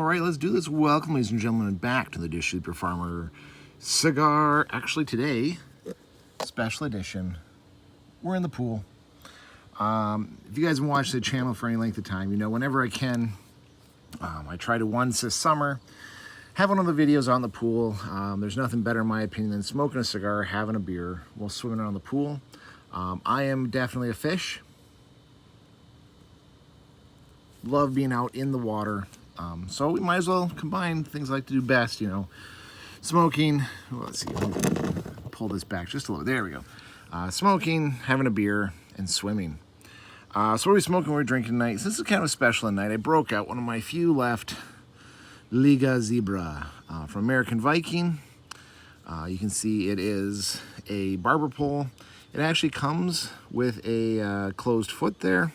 right, let's do this. Welcome, ladies and gentlemen, back to the Dish Super Farmer cigar. Actually, today, special edition, we're in the pool. If you guys have watched the channel for any length of time, you know whenever I can, I try to once this summer have one of the videos on the pool. There's nothing better, in my opinion, than smoking a cigar, having a beer while swimming around the pool. I am definitely a fish. Love being out in the water. So we might as well combine things I like to do best, you know, smoking. Well, let's see, I'll pull this back just a little. There we go. Smoking, having a beer, and swimming. So what are we smoking? We're drinking tonight. So this is kind of a special night. I broke out one of my few left Liga Zebra from American Viking. You can see it is a barber pole. It actually comes with a closed foot there.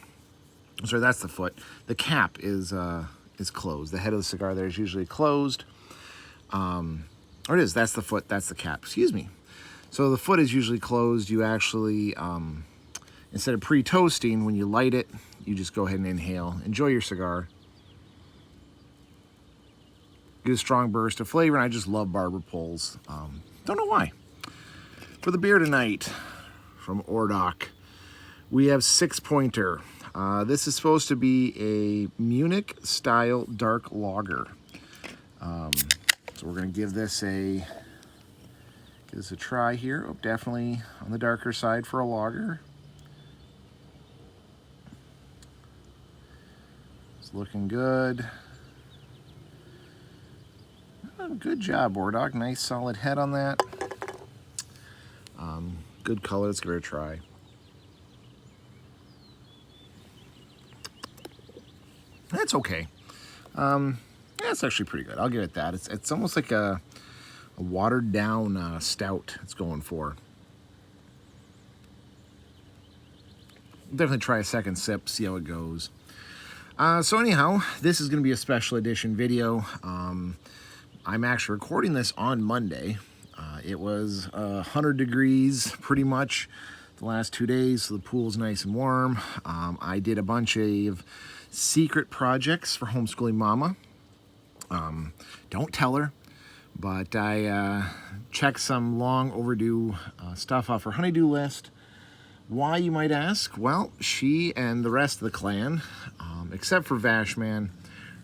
Sorry, that's the foot. The cap is closed. The head of the cigar there is usually closed. Or it is. That's the foot. That's the cap. Excuse me. So the foot is usually closed. You actually, instead of pre-toasting, when you light it, you just go ahead and inhale. Enjoy your cigar. Get a strong burst of flavor, and I just love barber poles. Don't know why. For the beer tonight, from Ordok, we have 6-pointer. This is supposed to be a Munich-style dark lager. So we're going to give this a try here. Oh, definitely on the darker side for a lager. It's looking good. Oh, good job, Ordok. Nice solid head on that. Good color. Let's give it a try. That's okay. That's actually pretty good. I'll give it that. It's almost like a watered down stout it's going for. Definitely try a second sip, see how it goes. So anyhow, this is going to be a special edition video. I'm actually recording this on Monday. It was 100 degrees pretty much the last 2 days, so the pool's nice and warm. I did a bunch of secret projects for homeschooling mama. Don't tell her, but I checked some long overdue stuff off her honeydew list. Why, you might ask? Well, she and the rest of the clan, except for Vashman,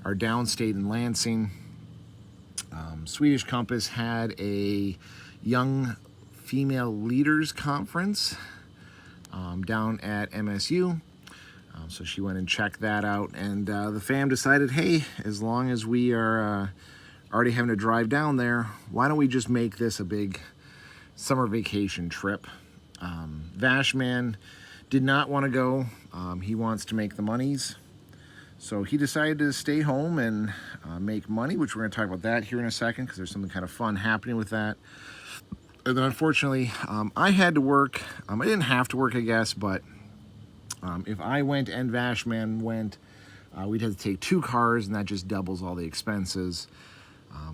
are downstate in Lansing. Swedish Compass had a young female leaders conference down at MSU. So she went and checked that out, and the fam decided, hey, as long as we are already having to drive down there, why don't we just make this a big summer vacation trip? Vashman did not want to go. He wants to make the monies. So he decided to stay home and make money, which we're going to talk about that here in a second, because there's something kind of fun happening with that. And then unfortunately, I had to work. I didn't have to work, I guess, but if I went and Vashman went, we'd have to take 2 cars, and that just doubles all the expenses.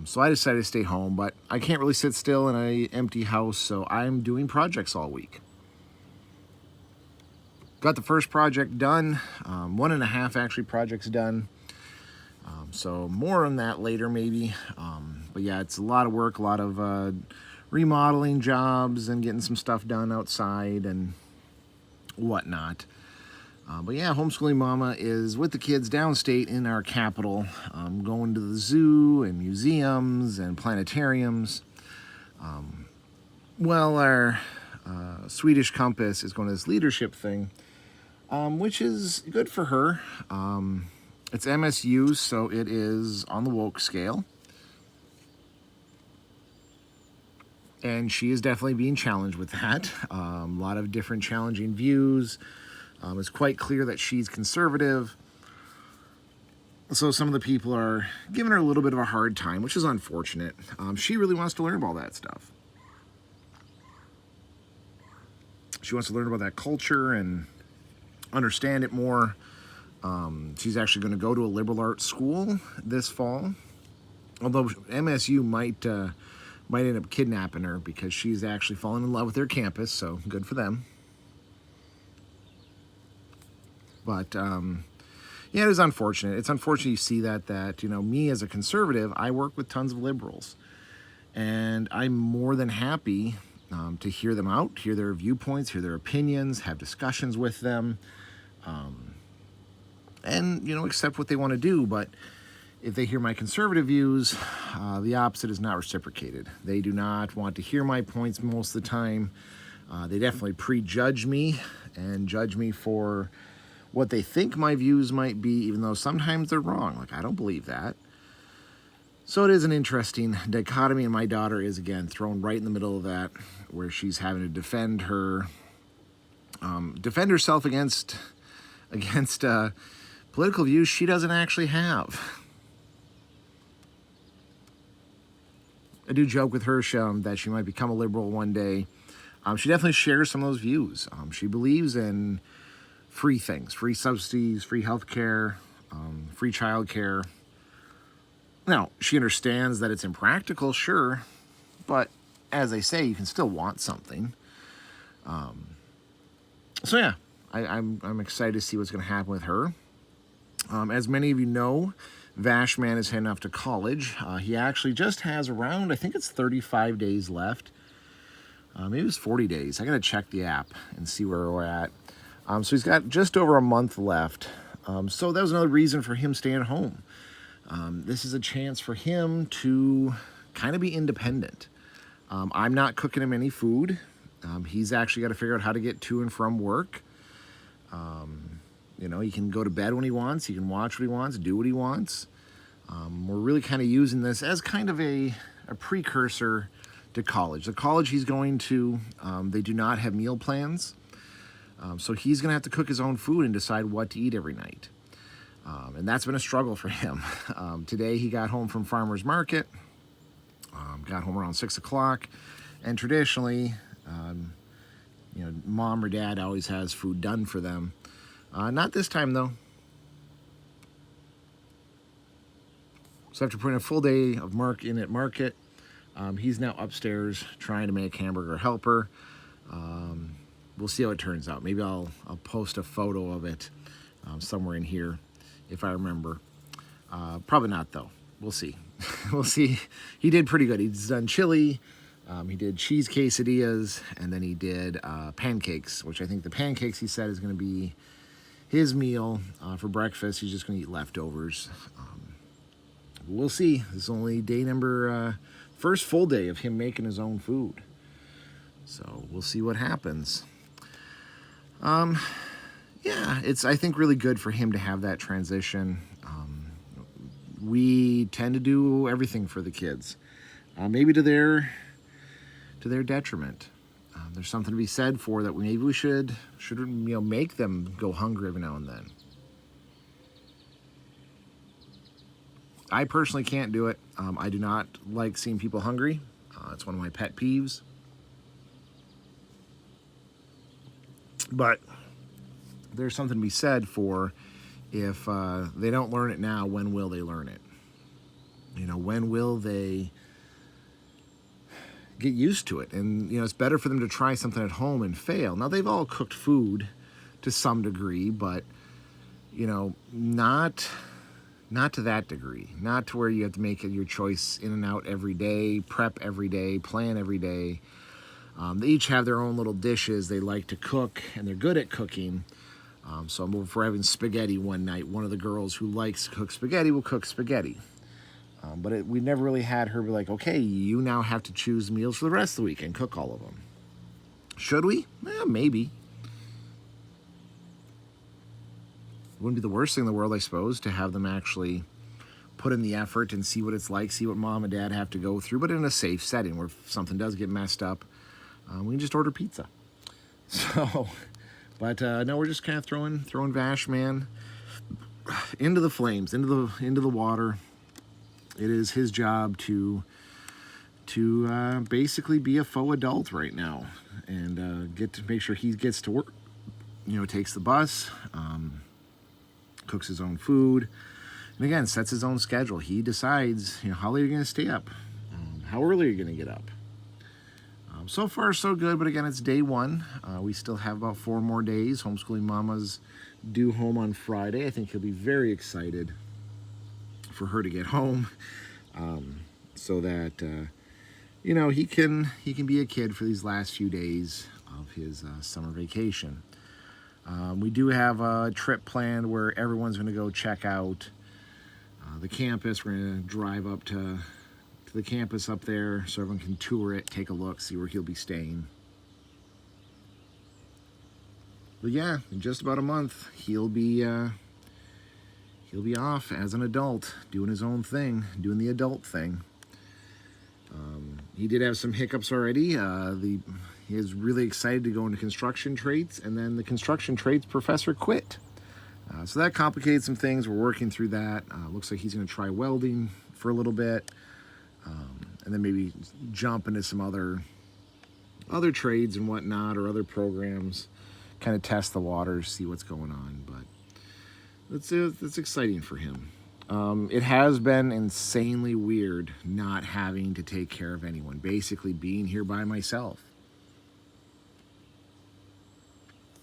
So I decided to stay home, but I can't really sit still in an empty house, so I'm doing projects all week. Got the first project done, 1.5 actually projects done. So more on that later maybe. But yeah, it's a lot of work, a lot of remodeling jobs and getting some stuff done outside and whatnot. But yeah, homeschooling mama is with the kids downstate in our capital, going to the zoo and museums and planetariums. Well, our Swedish Compass is going to this leadership thing, which is good for her. It's MSU, so it is on the woke scale. And she is definitely being challenged with that. A lot of different challenging views. It's quite clear that she's conservative. So some of the people are giving her a little bit of a hard time, which is unfortunate. She really wants to learn about that stuff. She wants to learn about that culture and understand it more. She's actually going to go to a liberal arts school this fall. Although MSU might end up kidnapping her because she's actually fallen in love with their campus, so good for them. But Yeah, it is unfortunate. It's unfortunate you see that, me as a conservative, I work with tons of liberals. And I'm more than happy to hear them out, hear their viewpoints, hear their opinions, have discussions with them, and, accept what they want to do. But if they hear my conservative views, the opposite is not reciprocated. They do not want to hear my points most of the time. They definitely prejudge me and judge me for what they think my views might be, even though sometimes they're wrong. Like, I don't believe that. So it is an interesting dichotomy, and my daughter is, again, thrown right in the middle of that, where she's having to defend herself against political views she doesn't actually have. I do joke with her that she might become a liberal one day. She definitely shares some of those views. She believes in free things, free subsidies, free health care, free child care. Now, she understands that it's impractical, sure, but as they say, you can still want something. So yeah, I'm excited to see what's going to happen with her. As many of you know, Vashman is heading off to college. He actually just has around, I think it's 35 days left. Maybe it's 40 days. I got to check the app and see where we're at. So he's got just over a month left. So that was another reason for him staying at home. This is a chance for him to kind of be independent. I'm not cooking him any food. He's actually got to figure out how to get to and from work. He can go to bed when he wants. He can watch what he wants, do what he wants. We're really kind of using this as kind of a precursor to college. The college he's going to, they do not have meal plans. So he's going to have to cook his own food and decide what to eat every night. And that's been a struggle for him. Today he got home from farmer's market, got home around 6 o'clock, and traditionally, mom or dad always has food done for them. Not this time, though. So after putting a full day of in at market, he's now upstairs trying to make hamburger helper. We'll see how it turns out. Maybe I'll post a photo of it somewhere in here if I remember. Probably not, though. We'll see. We'll see. He did pretty good. He's done chili. He did cheese quesadillas, and then he did pancakes, which I think the pancakes, he said, is going to be his meal for breakfast. He's just going to eat leftovers. We'll see. This is only day number, first full day of him making his own food. So we'll see what happens. Yeah, it's, I think, really good for him to have that transition. We tend to do everything for the kids, maybe to their detriment. There's something to be said for that. Maybe we should make them go hungry every now and then. I personally can't do it. I do not like seeing people hungry. It's one of my pet peeves. But there's something to be said for, if they don't learn it now, when will they learn it? When will they get used to it? And, it's better for them to try something at home and fail. Now, they've all cooked food to some degree, but, not to that degree. Not to where you have to make your choice in and out every day, prep every day, plan every day. They each have their own little dishes they like to cook, and they're good at cooking. So if we're having spaghetti one night, one of the girls who likes to cook spaghetti will cook spaghetti. But we never really had her be like, okay, you now have to choose meals for the rest of the week and cook all of them. Should we? Maybe. Wouldn't be the worst thing in the world, I suppose, to have them actually put in the effort and see what it's like, see what mom and dad have to go through, but in a safe setting where if something does get messed up, we can just order pizza. So, but no, we're just kind of throwing Vashman into the flames, into the water. It is his job to basically be a faux adult right now, and get to make sure he gets to work. Takes the bus, cooks his own food, and again sets his own schedule. He decides, how late are you going to stay up, how early are you going to get up. So far, so good, but again, it's day one. We still have about 4 more days. Homeschooling Mama's due home on Friday. I think he'll be very excited for her to get home, so that he can be a kid for these last few days of his summer vacation. We do have a trip planned where everyone's going to go check out the campus. We're going to drive up to the campus up there so everyone can tour it, take a look, see where he'll be staying. But yeah, in just about a month, he'll be off as an adult, doing his own thing, doing the adult thing. He did have some hiccups already. He is really excited to go into construction trades, and then the construction trades professor quit. So that complicated some things. We're working through that. Looks like he's going to try welding for a little bit, and then maybe jump into some other trades and whatnot, or other programs, kind of test the waters, see what's going on. But it's exciting for him. It has been insanely weird not having to take care of anyone, basically being here by myself.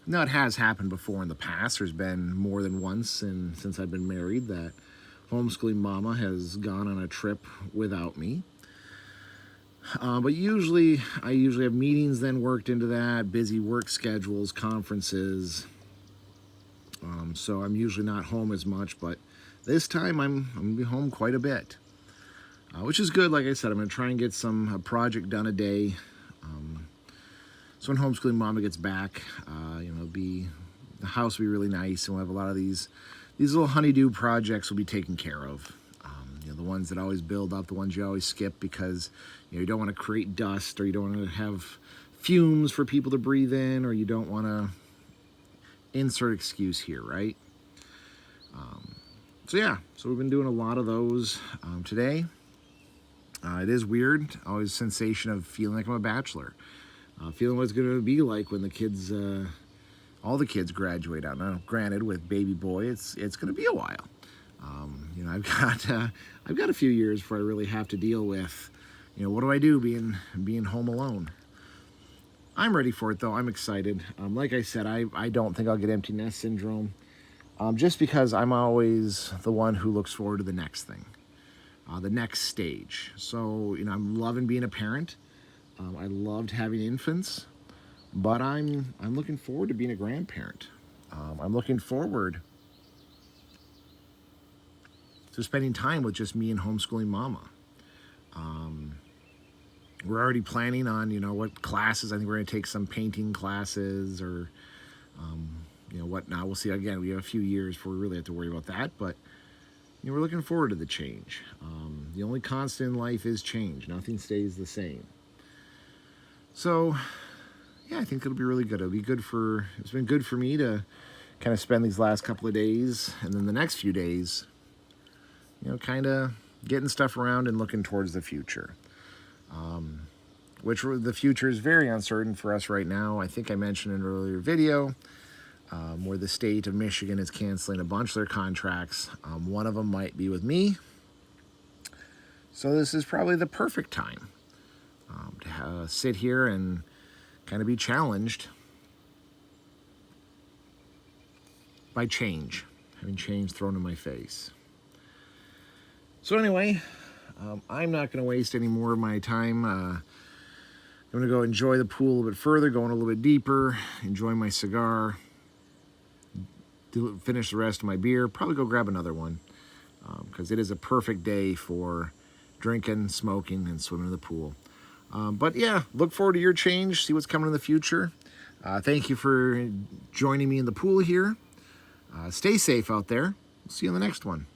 Now, it has happened before in the past. There's been more than once since I've been married that homeschooling mama has gone on a trip without me. But I usually have meetings then worked into that, busy work schedules, conferences. So I'm usually not home as much, but this time I'm going to be home quite a bit, which is good. Like I said, I'm going to try and get a project done a day. So when homeschooling mama gets back, the house will be really nice, and we'll have a lot of these little honeydew projects will be taken care of. The ones that always build up, the ones you always skip because you don't want to create dust, or you don't want to have fumes for people to breathe in, or you don't want to insert excuse here, right? So we've been doing a lot of those today. It is weird, always a sensation of feeling like I'm a bachelor, feeling what it's going to be like when the kids, all the kids graduate out. Now, granted, with baby boy, it's going to be a while. I've got a few years before I really have to deal with, what do I do being home alone? I'm ready for it, though. I'm excited. Like I said, I don't think I'll get empty nest syndrome, just because I'm always the one who looks forward to the next thing, the next stage. So, I'm loving being a parent. I loved having infants, but I'm looking forward to being a grandparent. I'm looking forward to spending time with just me and homeschooling mama. We're already planning on, what classes. I think we're going to take some painting classes, or, whatnot. We'll see. Again, we have a few years before we really have to worry about that, but we're looking forward to the change. The only constant in life is change. Nothing stays the same. So, yeah, I think it'll be really good. It's been good for me to kind of spend these last couple of days, and then the next few days, kind of getting stuff around and looking towards the future. Which the future is very uncertain for us right now. I think I mentioned in an earlier video where the state of Michigan is canceling a bunch of their contracts. One of them might be with me. So this is probably the perfect time to sit here and kind of be challenged by change, having change thrown in my face. So anyway, I'm not going to waste any more of my time. I'm going to go enjoy the pool a little bit further, going a little bit deeper, enjoy my cigar, finish the rest of my beer, probably go grab another one, because it is a perfect day for drinking, smoking, and swimming in the pool. But yeah, look forward to your change, see what's coming in the future. Thank you for joining me in the pool here. Stay safe out there. We'll see you in the next one.